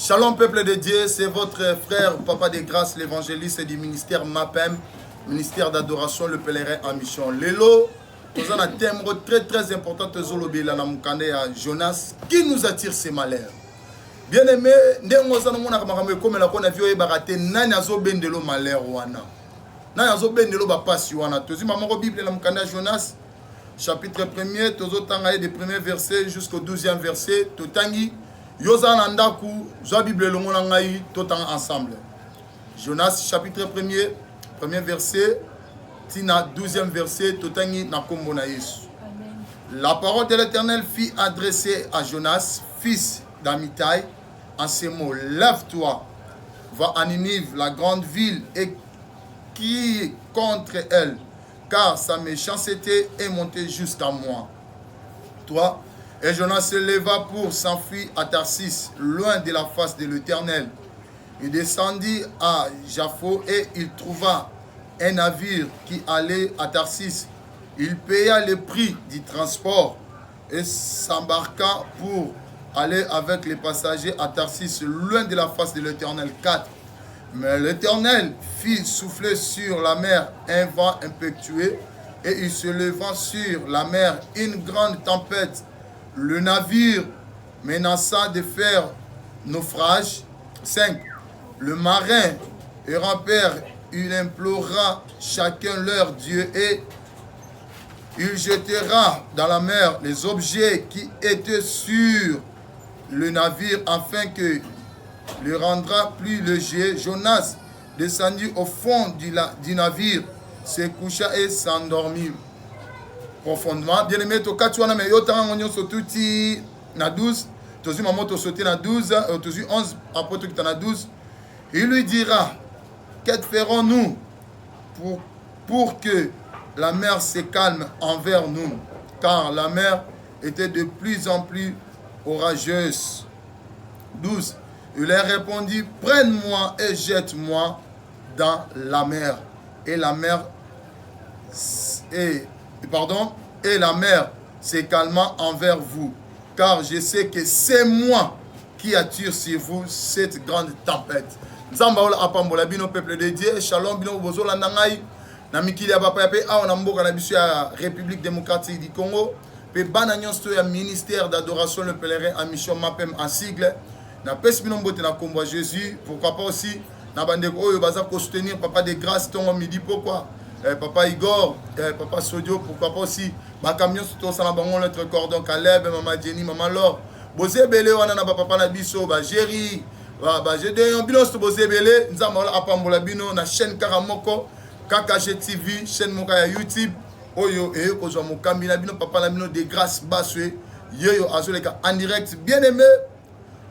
Shalom peuple de Dieu, c'est votre frère Papa des Grâces, l'évangéliste du ministère MAPEM, ministère d'adoration, le pèlerin en mission. Lelo, nous avons un thème très important, Jonas, qui nous attire ces malheurs. Bien aimé, nous avons comme la a vu baraté, nazo bendelo malheur wana. Nazo bendelo bapasi wana. Tozi maman Bible la mukanda Jonas, chapitre 1er, tozo tangaye des premiers versets jusqu'au 12e verset, totangi Yosa Nandaku, Joa Bible le Monangaï, tout ensemble. Jonas, chapitre 1er, premier verset, Tina, 12e verset, Totangi Nakombo na Yesu. La parole de l'Éternel fut adressée à Jonas, fils d'Amitai, en ces mots: lève-toi, va à Ninive, la grande ville, et crie contre elle, car sa méchanceté est montée jusqu'à moi. Toi, et Jonas se leva pour s'enfuir à Tarsis, loin de la face de l'Éternel. Il descendit à Jaffo et il trouva un navire qui allait à Tarsis. Il paya le prix du transport et s'embarqua pour aller avec les passagers à Tarsis, loin de la face de l'Éternel. 4. Mais l'Éternel fit souffler sur la mer un vent impétueux et il se levant sur la mer une grande tempête. Le navire menaça de faire naufrage. 5. Le marin et rampèrent, il implora chacun leur Dieu et il jettera dans la mer les objets qui étaient sur le navire afin que le rendra plus léger. Jonas descendit au fond du navire, se coucha et s'endormit profondément. Bien aimé, to katuana me yota ngonyo sotuti na 12, tozi mamoto sauté na 12, tozi 11 après tout na 12. Il lui dira: que ferons-nous pour que la mer se calme envers nous, car la mer était de plus en plus orageuse. 12. Il leur répondit: prenne-moi et jette-moi dans la mer. Et la mer se calma envers vous, car je sais que c'est moi qui attire sur vous cette grande tempête. Nzambaola apambola bino peuple de Dieu, shalom bino bozola nangai na mikili ya bapa pe a na mboka na biso ya République démocratique du Congo, pe bana nyonso ya ministère d'adoration le pèlerin en mission MAPEM en sigle. Na pesi bino mbote na kombo Jésus, pourquoi pas aussi na bandeko oyo baza ko soutenir Papa des Grâces tongo midi, pourquoi Papa Igor, Papa Sodio, pourquoi pas aussi ma camion surtout ça na bango notre cordon Caleb, Maman Jenny, Maman Laure, Bosé Belé wana na papa na biso ba Jerry, ba j'ai des ambulances to Bosé Belé, nzamala apambola bino na chaîne Karamoko, KKG TV, chaîne moka ya YouTube, oyo et ko zo mokambi na bino Papa na bino des Grâces baswe, yoyo azoleka en direct. Bien aimé,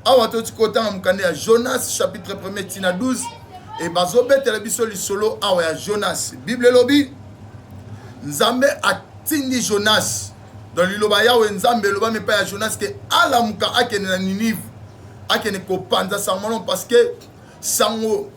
awa to tikota mukande ya Jonas chapitre 1er tina 12. Et bazobete la biso li solo awa ya Jonas. Bible lobi Nzambe atindi Jonas dans liloba yawe Nzambe loba me pa ya Jonas ke ala muka akene na Ninive akene ko panza sango parce que sango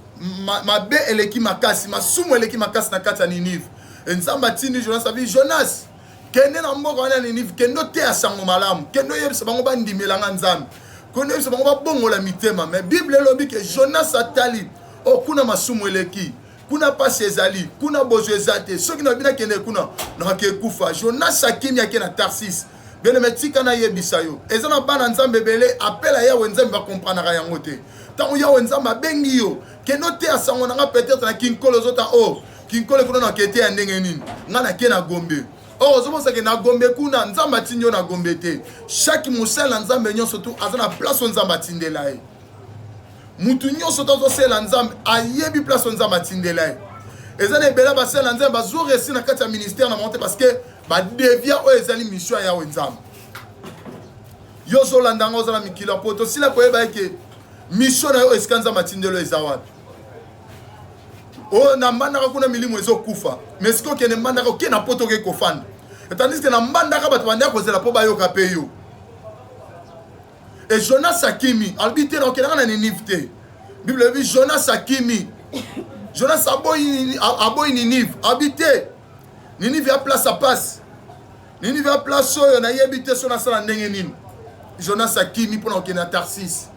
mabe eleki makasi masumu eleki makasi na kati ya Ninive. Nzambe atindi Jonas abi Jonas kende na mboka na Ninive kendo te ya sango malamu kendo yebisa bango bandimelanga Nzambe kendo yebisa bango babongola mitema. Mais Bible lobi ke Jonas atali oh kuna masumu eleki kuna pasi ezali kuna bozo ezate soki na bina kende kuna na kekufa. Jonas akimi yake na Tarsis bele metika na yebisa yo ezana bana Nzambe bele appela yawe Nzambe ba comprendre yango te tango yawe Nzambe abengi yo keno te asango na peut-être na kinkolo zota oh kinkolo kuna na kete ya ndenge nini ngana ke na Gombe oh zomosa ke na Gombe kuna Nzambe atinyo na Gombe te. Chaque musala Nzambe nyonso tu azana place Nzambe atindela ye mutu nyonso tozo sela Nzambe ayebi place Nzambe atindela ye. Ezana ebela ba sela Nzambe bazo resi na kati ya ministère na monte parce que ba devia o ezali mission ya Nzambe. Yo zo landango za mikila poto sila ko eba ke mission na yo eskanza matindelo ezawapi. O na mbanda kuna milimo ezokufa. Mais siko ke ne mbanda ko ke na poto ke kofanda. Tandis que na mbanda ka batu banda ko zela po ba yo ka pe yo. Et Jonas Akimi, albité dans quel an Ninive. Bible dit Jonas Akimi. Jonas aboy Ninive, habité. Ninive a place à passe. Ninive a place où on a habité sur la salle ndenge nini. Jonas Akimi pour na Tarsis.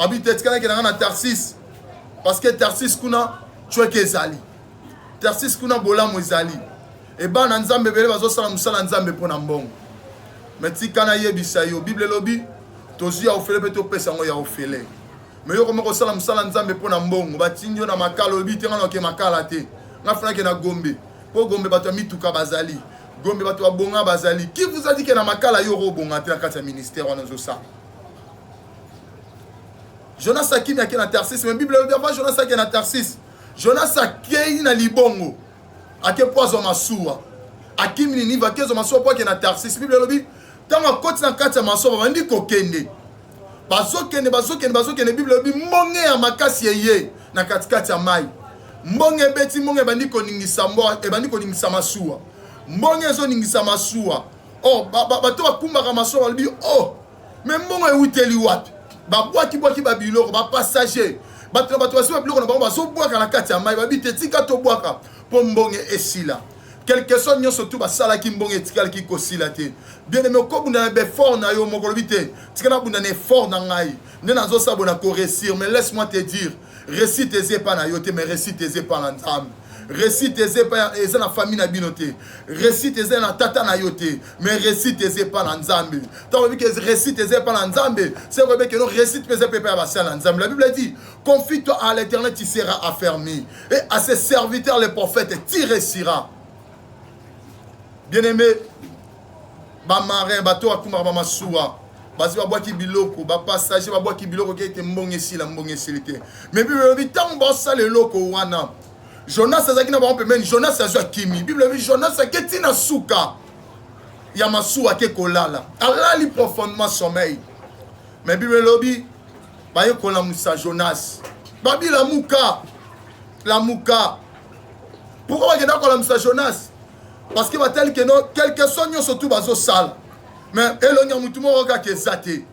Habite tika na na Tarsis parce que Tarsis kuna tu es kezali. Tarsis kuna bola ezali. Et ba na nzambe bele bazo sala musala nzambe pona mbongo. Mais tika na yebisa yo Bible lobi tozi ya ofele pe to pesa ngo ya ofele. Mais yo komoko sala musala nzambe pona mbongo batinyo na makala lobi tenga na ke makala te. Na fana ke na Gombe. Po Gombe bato mituka bazali. Gombe bato abonga bazali. Qui vous a dit que na makala yo robonga te na kati ya ministère wana zo sa? Jonas Akim yake na Tarsis, mais Bible lobi avant Jonas yake na Tarsis. Jonas akei na libongo. Ake poazo masuwa. Akim ni niva kezo masuwa po ke na Tarsis. Bible lobi tanga koti na kati ya masuwa bandi kokende. Bazokende Bible lobi mbonge ya makasi yeye na katikati ya mai. Mbonge beti mbonge bandi koningisa mboa e bandi koningisa masuwa. Mbonge zo ningisa masuwa. Oh bato bakumbaka masuwa lobi oh mais mbonge ewuteli wapi? Babwaki babiloko ba passager. Bato basi babiloko na bango bazobwaka na kati ya mai babite tika to bwaka po mbonge esila. Quelque chose nyonso tout basala ki mbonge etikala ki kosila te. Bien aimé ko bunda na effort na yo mokolobi te. Tika bunda na effort na ngai. Ne nazo sabona ko réussir mais laisse-moi te dire, récite tes pas na yo te mais récite tes pas na nzambe. Récite tes pas eza na famille na binote. Récite tes na tata na yo te mais récite tes pas na nzambe. Tant que récite tes pas na nzambe, c'est vrai que non récite tes pas na nzambe. La Bible dit, confie-toi à l'Éternel, tu seras affermi et à ses serviteurs les prophètes tu réussiras. Bien-aimé, ba marin bato akuma ba masuwa basi ba boaki biloko ba passager ba boaki biloko ke te mbonge silite mais Bible dit tant ba sale loko wana Jonas azaki na ba pemeni Jonas azwa kimi Bible dit Jonas aketi na suka ya masuwa ke kolala alali profondément sommeil mais Bible lobi ba yekola musa Jonas babi la muka pourquoi ba kenda kola musa Jonas? Parce que tel que non, quelques soignants surtout bazo sale. Mais elonya mutu moko ka kezate.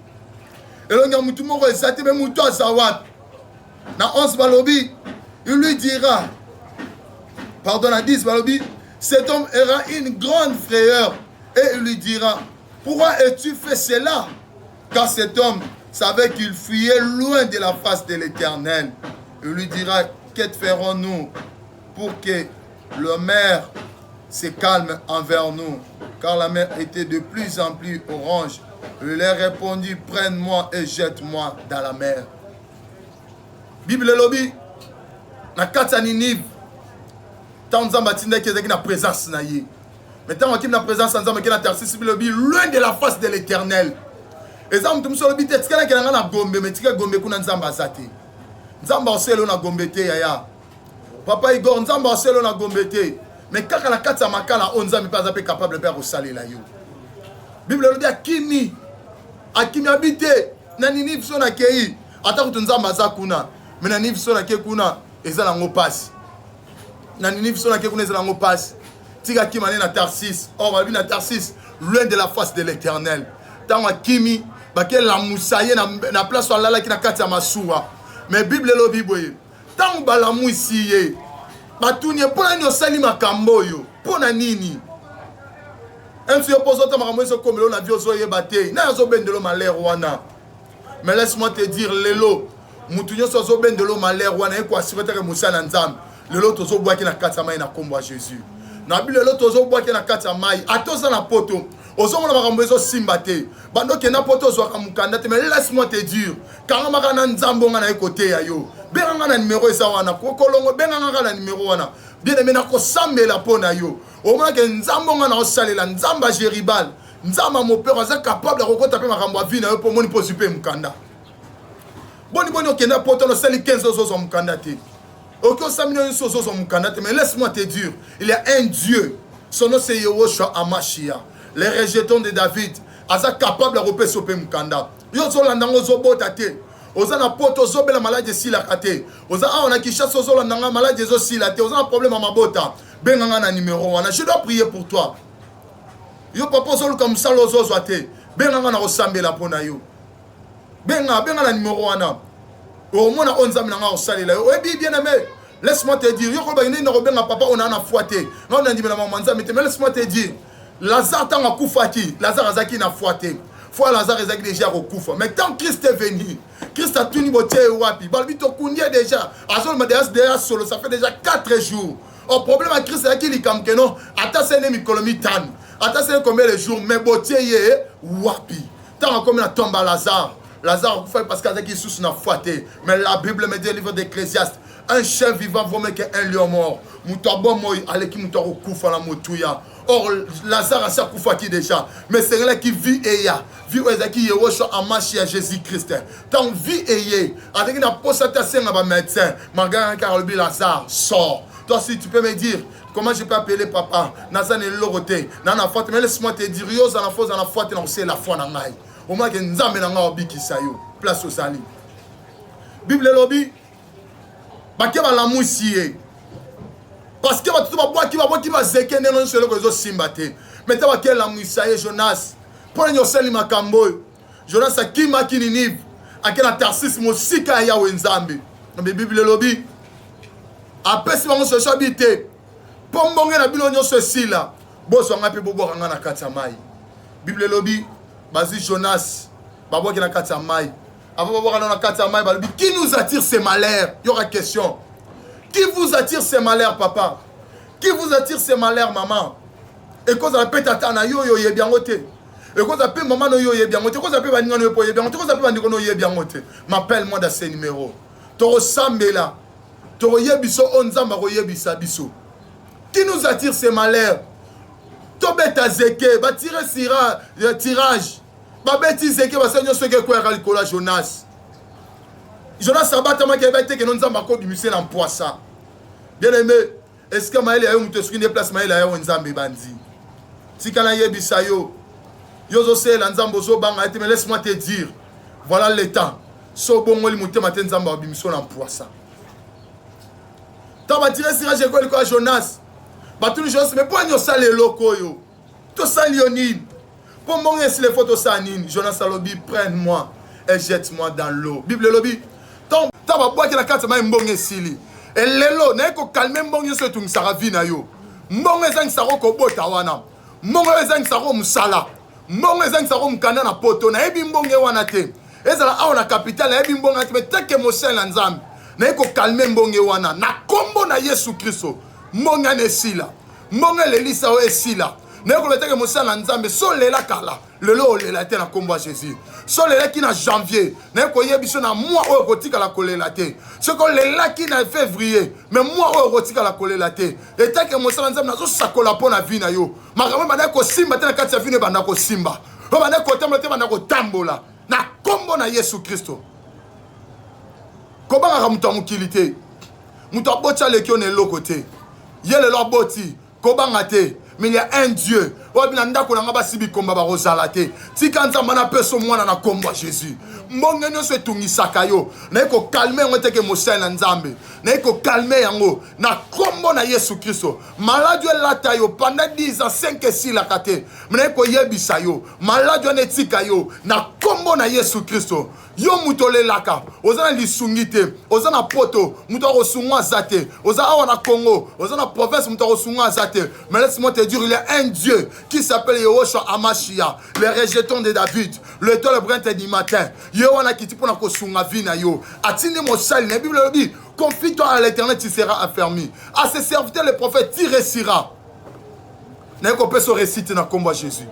Elonya mutu moko ezate mais mutu azawat. Na 11 balobi, il lui dira, pardon à 10 balobi, cet homme aura une grande frayeur et il lui dira, pourquoi as-tu fait cela? Car cet homme savait qu'il fuyait loin de la face de l'Éternel. Il lui dira, que ferons-nous pour que le maire se calme envers nous, car la mer était de plus en plus orange. Il leur répondit, prenne-moi et jette-moi dans la mer. Bible lobby, na kata Ninive, tant nzamba tinda ki ezaki na présence na ye. Mais tant ki na présence nzamba ki na Tarsis Bible lobby, loin de la face de l'Éternel. Et ça mutu muso lobby te tika na na Gombe, mais tika Gombe kuna nzamba zate. Nzamba oselo na Gombe te yaya. Papa Igor nzamba oselo na Gombe te. Mais quand la carte à makala onza mi pas capable de faire au salé la yo. Bible le dit akimi habite na Ninive so na kei ata kutunza mazakuna mais na Ninive so na kei kuna ezala ngopasi. Na Ninive so na kei kuna ezala ngopasi. Tika kimane na Tarsis, or va na Tarsis loin de la face de l'Éternel. Tant akimi bakel la musaye na place wala ki na carte ya masuwa. Mais Bible le biboye. Tant bala musiye Batuni pona ni osali makambo yo pona nini MC opposant makambo so comme lo na vie ozo yebate na zo bendelo malheur wana mais laisse-moi te dire lelo mutunyo so zo bendelo malheur wana e ko assurer que musa na nzambe lelo tozo bwaki na kati ya mai na kombo ya Jésus na bi lelo tozo bwaki na kati ya mai atoza na poto ozo mona makambo ezo simba te bando ke na poto zo ka mukanda te mais laisse-moi te dire kanga maka na nzambo nga na ekote ya yo benga na numéro eza wana kokolongo benga na numéro wana bien aimé na ko sambela pona yo o mona ke nzambo nga na osalela nzamba Jeribal nzamba mo père aza capable de kokota pe makambo vie na yo po moni po super mukanda boni okenda poto no sali 15 ozo mukanda te ok osamino une chose ozo mukanda te mais laisse-moi te dire il y a un Dieu son nom c'est Yehoshua Amashia les rejetons de David aza capable de repérer sope mukanda yo zo landango zo bota te oza na poto ozobela malade sila kate oza aona kishasa ozolanda malade zo sila te oza na problème à mabota benga na numéro wana je dois prier pour toi yo papa ozoluka musala ozozwa te benga na osambela pona yo benga na numéro wana o mona onzambi na nga osalela yo ebi bien aimé laisse-moi te dire yo ko ba na robenga papa ona na foi te na ndimela mamanza mais laisse-moi te dire Lazare tanga kufaki Lazare azaki na foi te fois Lazare est déjà au Koufa. Mais quand Christ est venu, Christ a tout niveau wapi. Balbito Koundie déjà. Déjà solo, ça fait déjà 4 jours. Au problème à Christ, c'est qu'il y a comme que non. Attends, c'est une économie tan. Attends, c'est combien de jours. Mais botier yé wapi. Tant comme la tombe à Lazare. Lazare, parce qu'il est sous une fouette. Mais la Bible me dit, le livre d'Ecclésiaste, un chien vivant vaut mieux qu'un lion mort. Moutabo moi, allez qui moutabo koufa la motouya. Or, Lazare a sa koufa qui déjà. Mais c'est là qui vit et ya. Vit où est-ce qu'il y a en marche à Jésus-Christ. Tant vie et yé. Avec une apostatation à un médecin. Margaret Carolbi Lazare sort. Toi, si tu peux me dire, comment je peux appeler papa? Nazan est l'oroté. Nana faute, mais laisse-moi te dire, yo, ça la faute, c'est la foi dans maille. Au moins que nous avons un obi qui sayo. Place au sali. Bible lobby. Baké va la moussier. Parce que tout va boire qui va zéker non seulement que les autres simbate. Mais tu vas quelle la moussier Jonas. Pour nous sali makambo. Jonas a qui ma qui ninive. A quel atarsis mosika ya wenzambe. Mais Bible lobby. Après si on se chabité. Pour mbonge na bino nyonso sila. Boso ngapi bobo ranga na katamai. Bible lobby. Basi Jonas, Babo qui na katamai. Avant de na katamai, qui nous attire ces malheurs? Il y aura question. Qui vous attire ces malheurs, papa? Qui vous attire ces malheurs, maman? Et quand ça peut tata na yo yo bien goté. Et quand ça peut maman no yo bien goté. Quand ça peut baninga no bien goté. Quand ça peut baninga no bien goté. M'appelle-moi dans ces numéros. Toro sambela. Toro yebiso onzamba ro yebisa biso. Qui nous attire ces malheurs? Tobeta zeke, ba tirer sira, tirage. Ba beti zeke ba senyo soke kwa kalikola Jonas. Jonas abata ma ke bete ke non nzamba ko bimise na mpoisa. Bien aimé, est-ce que maele ayo muto skine place maele ayo nzambe bandi. Tikana yebisa yo. Yo zo se la nzambo zo banga ete mais laisse-moi te dire. Voilà le temps. So bongo li muté matin nzamba bimise na mpoisa. Ta ba tirer sira je ko Jonas. Tous les gens, mais pourquoi nous sommes les locaux? Tout ça, Lionine. Pour moi, si les photos sont Jonas Alobi, prenne-moi et jette-moi dans l'eau. Bible lobby. Tant que tu as la carte, tu as un bon esili. Et l'élo, tu as calmé un bon esili, tu as vu na yo. Mon esili, tu as un bon tawana. Mon esili, tu as un musala. Mon esili, tu as un canard na poto. Na ebi mbonge wana te. Ezala awa na capitale, na ebi mbonge te. Mais teke mosel na nzambe. Na eko calmé mbonge wana. Na kombo na Yesu Christo. Monga nesila, monga lelisa o esila. Neko leteke mosala nzambe so lela kala. Lelo lela te na kombo Jésus. So lela ki na janvier, neko yebiso na mois o kotika la kolela te. Ce ko lela ki na février, mais mois o kotika la kolela te. Eteke mosala nzambe na so sakola pona vie na yo. Makambo bana ko simba te na kati ya vie bana ko simba. Ba bana ko tambola te bana ko tambola. Na kombo na Yesu Kristo. Ko banga muto mukilité. Muto abotcha lekio ne lokote. Yele lo boti kobangate mais il y a un Dieu obina ndako na ngaba sibi komba ba rozalate tikanza mana peso mwana na komba Jésus mbonge nyo se tungisaka yo na eko calmer ngoteke mosel na nzambe na eko calmer yango na kombo na Yesu Kristo malade lata yo pendant 10 ans 5 et 6 la kate na eko yebisa yo malade netika yo na kombo na Yesu Kristo yo mutole laka ozana lisungite ozana poto mutoro sungwa zate ozana awa na Congo ozana province mutoro sungwa zate mais laisse-moi te dire il y a un Dieu qui s'appelle Yehoshua Amashia le rejeton de David le tol brinte du matin yo wana kiti pona ko sunga vina yo atindi mosali na Bible dit confie-toi à l'Éternel tu seras affermi à ses serviteurs les prophètes tu réussiras na ko peso réciter na kombo Jésus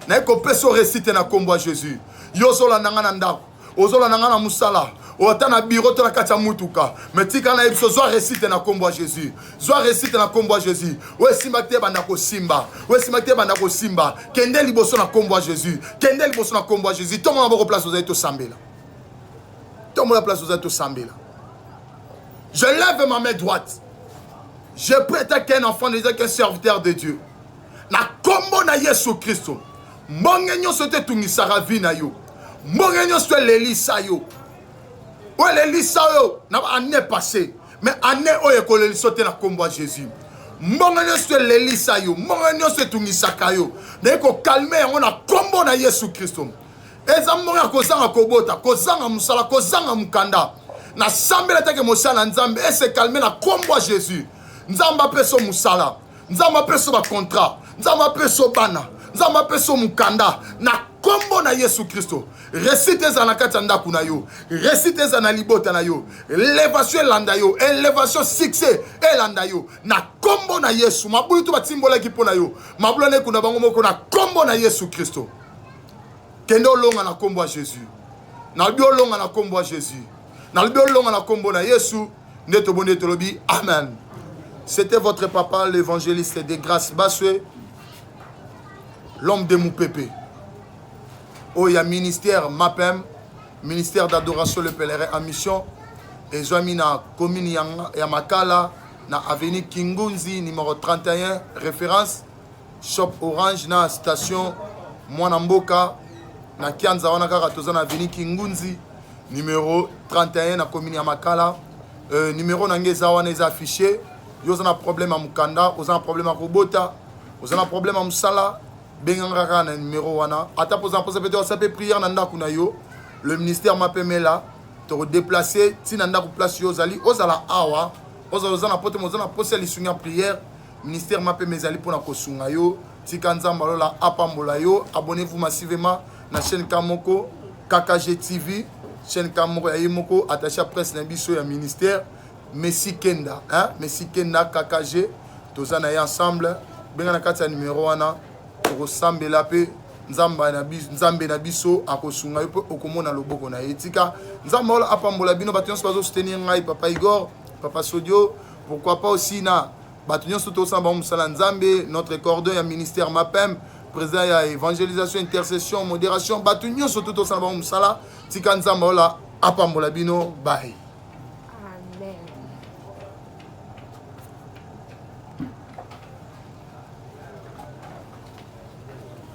na ko peso réciter na kombo Jésus yo zola nanga na ndako ozola nanga na musala ota na bureau to na kati ya mutuka mais tika na ebiso zo réciter na kombo Jésus zo réciter na kombo Jésus we simba te banda ko simba we simba te banda ko simba kende liboso na kombo Jésus kende liboso na kombo Jésus to mona boko place ozaito to sambela to mona place ozaito to sambela je lève ma main droite je prête qu'un enfant de Dieu qu'un serviteur de Dieu na kombo na Yesu Kristo mbonge nyonso te tungisaka vi na yo mbonge nyonso lelisa yo ouais lelisa yo na année passée mais année oyo ko lelisa te na kombo Jésus mbonge nyonso lelisa yo mbonge nyonso tungisaka yo na ko calmer yango na kombo na Yesu Kristo eza mbonge kozanga kobota kozanga musala kozanga mukanda na sambela take mosala nzambe et se calmer na kombo Jésus nzamba peso musala nzamba peso ba contrat nzamba peso bana nzambe apeso mukanda na kombo na Yesu Kristo. Récite eza na kati ya ndako na yo, récite eza na libota na yo, élévation elanda yo, élévation succès elanda yo na kombo na Yesu. Mabulu to batimbola ki pona yo, mabulu ne kuna bango moko na kombo na Yesu Kristo. Kendo longa na kombo ya Jésus, na bio longa na kombo ya Jésus, na bio longa na kombo na Yesu. Neto bonne tolobi amen. C'était votre papa l'évangéliste de grâce Baswe, l'homme de Moupépé. Oh, il y a ministère MAPEM, ministère d'adoration le pèlerin en mission. Et j'ai mis na commune ya Makala, na avenue Kingunzi, numéro 31, référence, shop Orange, na station Mwanamboka, na Kianza Wanakara, na avenue Kingunzi, numéro 31, na commune ya Makala. Numéro nangeza wana est affiché. Vous avez un problème à Mukanda, vous avez un problème à Robota, vous avez un problème à Moussala, Bengangara na numéro wana. Ata posa peut-être ça peut prière nanda kunayo. Le ministère m'appelle là, te redéplacer, si nanda ku place yo zali, ozala awa, ozala pote mozana poser les sunga prière. Ministère m'appelle mezali pour na kosunga yo. Tikanza mbalola apambola yo. Abonnez-vous massivement na chaîne Kamoko, KKG TV. Chaîne Kamoko ya Yemoko attaché à presse Nabiso ya ministère Messi Kenda hein Messi Kenda KKG tozana ya ensemble benga na kati ya numéro wana pour sambela pe nzambe na biso akosunga yo okomona loboko na etika nzambe ola apambola bino batonyo bazo soutenir ngai papa Igor papa Sodio pourquoi pas aussi na batonyo soto samba musala nzambe notre cordon ya ministère MAPEM président ya évangélisation intercession modération batonyo soto samba musala tika nzambe ola apambola bino bye.